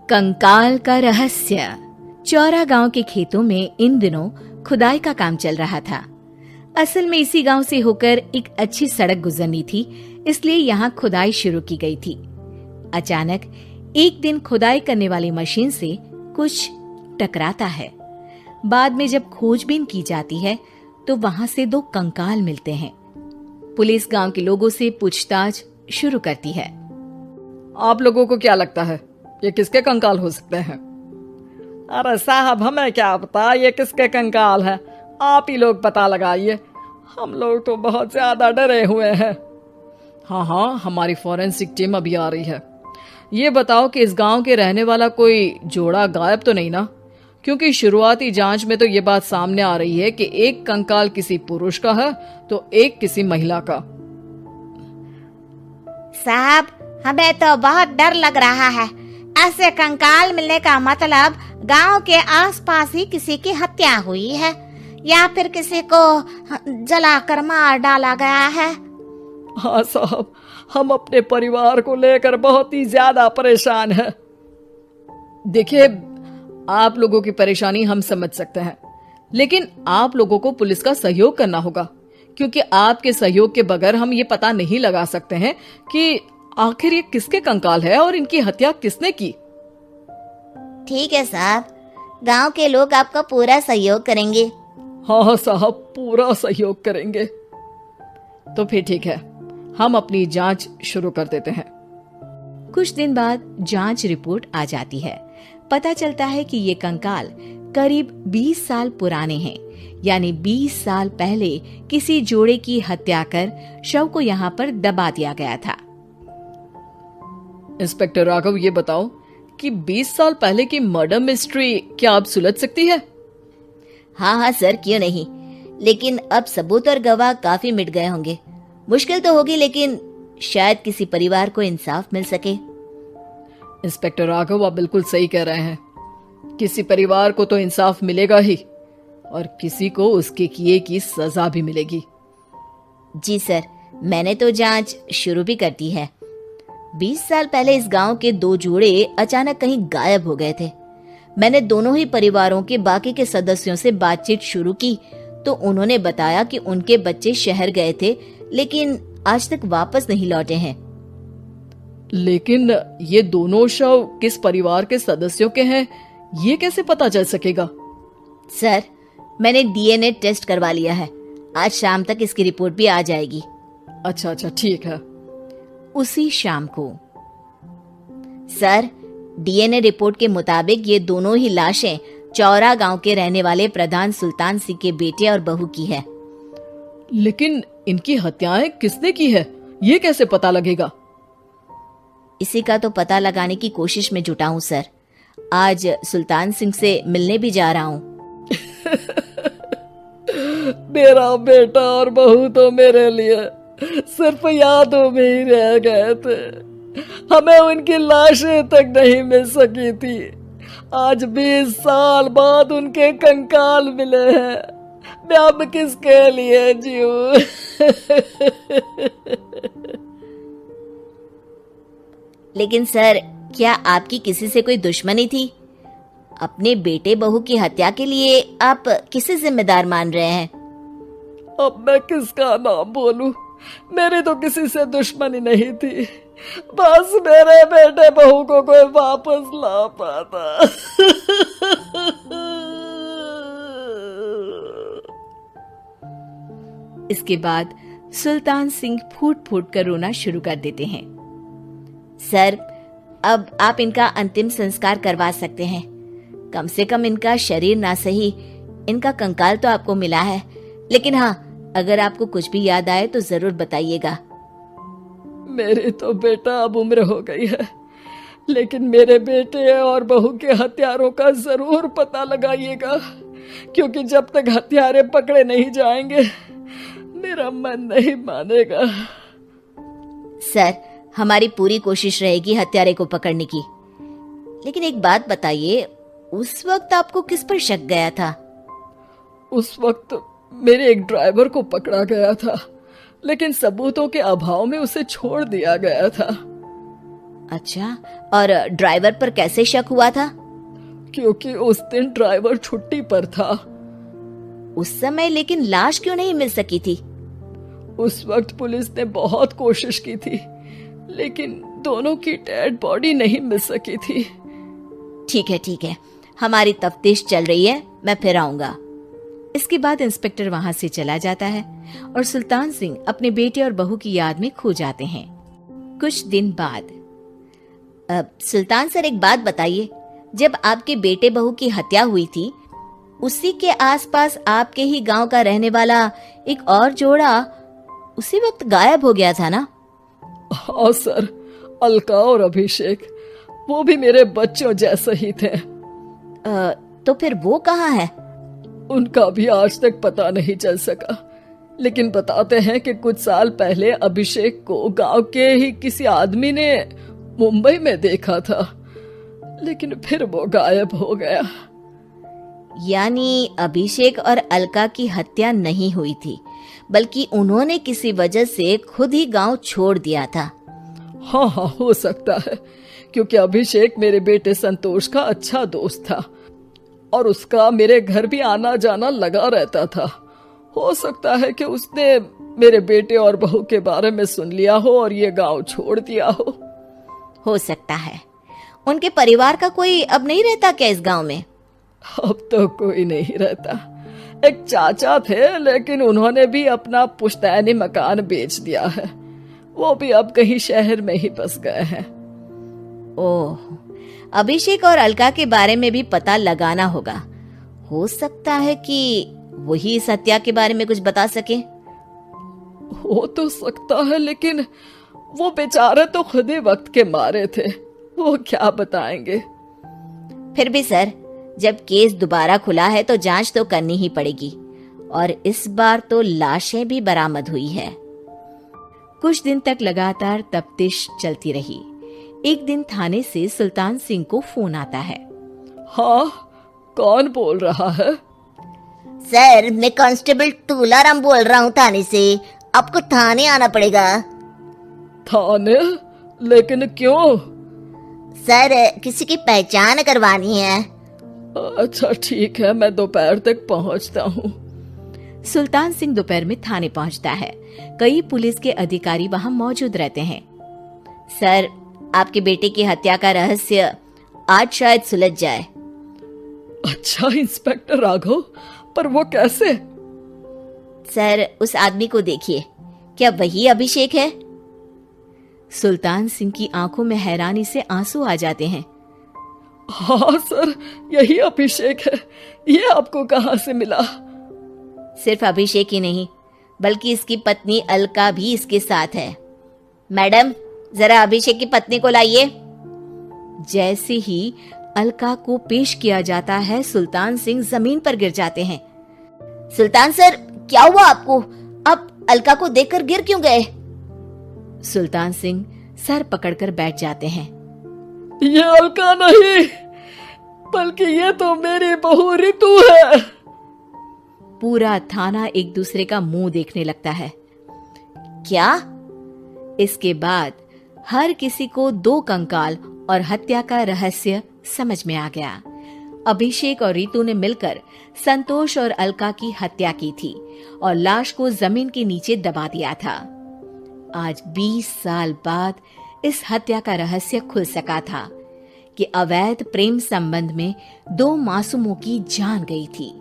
कंकाल का रहस्य। चौरा गांव के खेतों में इन दिनों खुदाई का काम चल रहा था। असल में इसी गांव से होकर एक अच्छी सड़क गुजरनी थी, इसलिए यहाँ खुदाई शुरू की गई थी। अचानक एक दिन खुदाई करने वाली मशीन से कुछ टकराता है। बाद में जब खोजबीन की जाती है तो वहां से 2 कंकाल मिलते हैं। पुलिस गांव के लोगों से पूछताछ शुरू करती है। आप लोगों को क्या लगता है ये किसके कंकाल हो सकते हैं? अरे साहब, हमें क्या पता ये किसके कंकाल है, आप ही लोग पता लगाइए। हम लोग तो बहुत ज्यादा डरे हुए हैं। हाँ, हमारी फॉरेंसिक टीम अभी आ रही है। ये बताओ कि इस गांव के रहने वाला कोई जोड़ा गायब तो नहीं ना? क्योंकि शुरुआती जांच में तो ये बात सामने आ रही है कि एक कंकाल किसी पुरुष का है तो एक किसी महिला का। साहब, हमें तो बहुत डर लग रहा है। ऐसे कंकाल मिलने का मतलब गांव के आसपास ही किसी की हत्या हुई है या फिर किसी को जलाकर मार डाला गया है। हाँ साहब, हम अपने परिवार को लेकर बहुत ही ज्यादा परेशान हैं। देखिए, आप लोगों की परेशानी हम समझ सकते हैं, लेकिन आप लोगों को पुलिस का सहयोग करना होगा, क्योंकि आपके सहयोग के बगैर हम ये पता नहीं लगा सकते हैं कि आखिर ये किसके कंकाल है और इनकी हत्या किसने की। ठीक है साहब, गांव के लोग आपका पूरा सहयोग करेंगे। हाँ साहब, पूरा सहयोग करेंगे। तो फिर ठीक है, हम अपनी जांच शुरू कर देते हैं। कुछ दिन बाद जांच रिपोर्ट आ जाती है। पता चलता है कि ये कंकाल करीब 20 साल पुराने हैं, यानी 20 साल पहले किसी जोड़े की हत्या कर शव को यहाँ पर दबा दिया गया था। इंस्पेक्टर राघव, ये बताओ कि 20 साल पहले की मर्डर मिस्ट्री क्या अब सुलझ सकती है? हाँ सर, क्यों नहीं, लेकिन अब सबूत और गवाह काफी मिट गए होंगे। मुश्किल तो होगी, लेकिन शायद किसी परिवार को इंसाफ मिल सके। इंस्पेक्टर राघव, आप बिल्कुल सही कह रहे हैं। किसी परिवार को तो इंसाफ मिलेगा ही और किसी को उसके किए की सजा भी मिलेगी। जी सर, मैंने तो जांच शुरू भी कर दी है। 20 साल पहले इस गांव के 2 जोड़े अचानक कहीं गायब हो गए थे। मैंने दोनों ही परिवारों के बाकी के सदस्यों से बातचीत शुरू की तो उन्होंने बताया कि उनके बच्चे शहर गए थे, लेकिन आज तक वापस नहीं लौटे हैं। लेकिन ये दोनों शव किस परिवार के सदस्यों के हैं, ये कैसे पता चल सकेगा? सर, मैंने डीएनए टेस्ट करवा लिया है। आज शाम तक इसकी रिपोर्ट भी आ जाएगी। अच्छा, ठीक है। उसी शाम को सर, डीएनए रिपोर्ट के मुताबिक ये दोनों ही लाशें चौरा गांव के रहने वाले प्रधान सुल्तान सिंह के बेटे और बहू की है। लेकिन इनकी हत्याएं किसने की है, ये कैसे पता लगेगा? इसी का तो पता लगाने की कोशिश में जुटा हूँ सर। आज सुल्तान सिंह से मिलने भी जा रहा हूँ। मेरा बेटा और बहू तो मेरे लिए सिर्फ यादों में ही रह गए थे। हमें उनकी लाशें तक नहीं मिल सकी थी। आज 20 साल बाद उनके कंकाल मिले हैं। मैं अब किसके लिए जीऊं? लेकिन सर, क्या आपकी किसी से कोई दुश्मनी थी? अपने बेटे बहू की हत्या के लिए आप किसे जिम्मेदार मान रहे हैं? अब मैं किसका नाम बोलूं? मेरी तो किसी से दुश्मनी नहीं थी, बस मेरे बेटे बहू को कोई वापस ला पाता। इसके बाद सुल्तान सिंह फूट फूट कर रोना शुरू कर देते हैं। सर, अब आप इनका अंतिम संस्कार करवा सकते हैं। कम से कम इनका शरीर ना सही, इनका कंकाल तो आपको मिला है। लेकिन हाँ, अगर आपको कुछ भी याद आए तो जरूर बताइएगा। मेरी तो बेटा अब उम्र हो गई है, लेकिन मेरे बेटे और बहू के हत्यारों का जरूर पता लगाइएगा, क्योंकि जब तक हत्यारे पकड़े नहीं जाएंगे मेरा मन नहीं मानेगा। सर, हमारी पूरी कोशिश रहेगी हत्यारे को पकड़ने की। लेकिन एक बात बताइए, उस वक्त आपको किस पर शक गया था? उस वक्त मेरे एक ड्राइवर को पकड़ा गया था, लेकिन सबूतों के अभाव में उसे छोड़ दिया गया था। अच्छा, और ड्राइवर पर कैसे शक हुआ था? क्योंकि उस दिन ड्राइवर छुट्टी पर था। उस समय लेकिन लाश क्यों नहीं मिल सकी थी? उस वक्त पुलिस ने बहुत कोशिश की थी, लेकिन दोनों की डेड बॉडी नहीं मिल सकी थी। ठीक है, हमारी तफ्तीश चल रही है, मैं फिर आऊंगा। इसके बाद इंस्पेक्टर वहां से चला जाता है और सुल्तान सिंह अपने बेटे और बहू की याद में खो जाते हैं। कुछ दिन बाद सुल्तान सर, एक बात बताइए, जब आपके बेटे बहू की हत्या हुई थी, उसी के आसपास आपके ही गांव का रहने वाला एक और जोड़ा उसी वक्त गायब हो गया था ना? हाँ सर, अलका और अभिषेक, वो भी मेरे बच्चों जैसे ही थे। तो फिर वो कहाँ है? उनका भी आज तक पता नहीं चल सका, लेकिन बताते हैं कि कुछ साल पहले अभिषेक को गांव के ही किसी आदमी ने मुंबई में देखा था, लेकिन फिर वो गायब हो गया। यानी अभिषेक और अलका की हत्या नहीं हुई थी, बल्कि उन्होंने किसी वजह से खुद ही गांव छोड़ दिया था। हाँ, हो सकता है, क्योंकि अभिषेक मेरे बेटे संतोष का अच्छा दोस्त था और उसका मेरे घर भी आना जाना लगा रहता था। हो सकता है कि उसने मेरे बेटे और बहू के बारे में सुन लिया हो और ये गांव छोड़ दिया हो सकता है। उनके परिवार का कोई अब नहीं रहता क्या इस गांव में? अब तो कोई नहीं रहता। एक चाचा थे, लेकिन उन्होंने भी अपना पुश्तैनी मकान बेच दिया है। वो भी अब कहीं शहर में ही बस गए हैं। ओह, अभिषेक और अलका के बारे में भी पता लगाना होगा। हो सकता है कि वही इस हत्या के बारे में कुछ बता सके। हो तो सकता है, लेकिन वो बेचारे तो खुद ही वक्त के मारे थे, वो क्या बताएंगे। फिर भी सर, जब केस दोबारा खुला है तो जांच तो करनी ही पड़ेगी, और इस बार तो लाशें भी बरामद हुई है। कुछ दिन तक लगातार तफ्तीश चलती रही। एक दिन थाने से सुल्तान सिंह को फोन आता है। हाँ, कौन बोल रहा है? सर, मैं कांस्टेबल तुलाराम बोल रहा हूँ थाने से। आपको थाने आना पड़ेगा। थाने? लेकिन क्यों? सर, किसी की पहचान करवानी है। अच्छा ठीक है, मैं दोपहर तक पहुंचता हूँ। सुल्तान सिंह दोपहर में थाने पहुंचता है। कई पुलिस के अधिकारी वहां मौजूद रहते हैं। सर, आपके बेटे की हत्या का रहस्य आज शायद सुलझ जाए। अच्छा इंस्पेक्टर राघव, पर वो कैसे? सर, उस आदमी को देखिए, क्या वही अभिषेक है? सुल्तान सिंह की आंखों में हैरानी से आंसू आ जाते हैं। हाँ सर, यही अभिषेक है। ये आपको कहाँ से मिला? सिर्फ अभिषेक ही नहीं, बल्कि इसकी पत्नी अलका भी इसके साथ है। मैडम, जरा अभिषेक की पत्नी को लाइए। जैसे ही अलका को पेश किया जाता है, सुल्तान सिंह जमीन पर गिर जाते हैं। सुल्तान सर, क्या हुआ आपको? आप अलका को देखकर गिर क्यों गए? सुल्तान सिंह सर पकड़कर बैठ जाते हैं। ये अलका नहीं, बल्कि ये तो मेरी बहू रितु है। पूरा थाना एक दूसरे का मुंह देखने लगता है। क्या? इसके बाद हर किसी को दो कंकाल और हत्या का रहस्य समझ में आ गया। अभिषेक और रितु ने मिलकर संतोष और अलका की हत्या की थी और लाश को जमीन के नीचे दबा दिया था। आज 20 साल बाद इस हत्या का रहस्य खुल सका था कि अवैध प्रेम संबंध में 2 मासूमों की जान गई थी।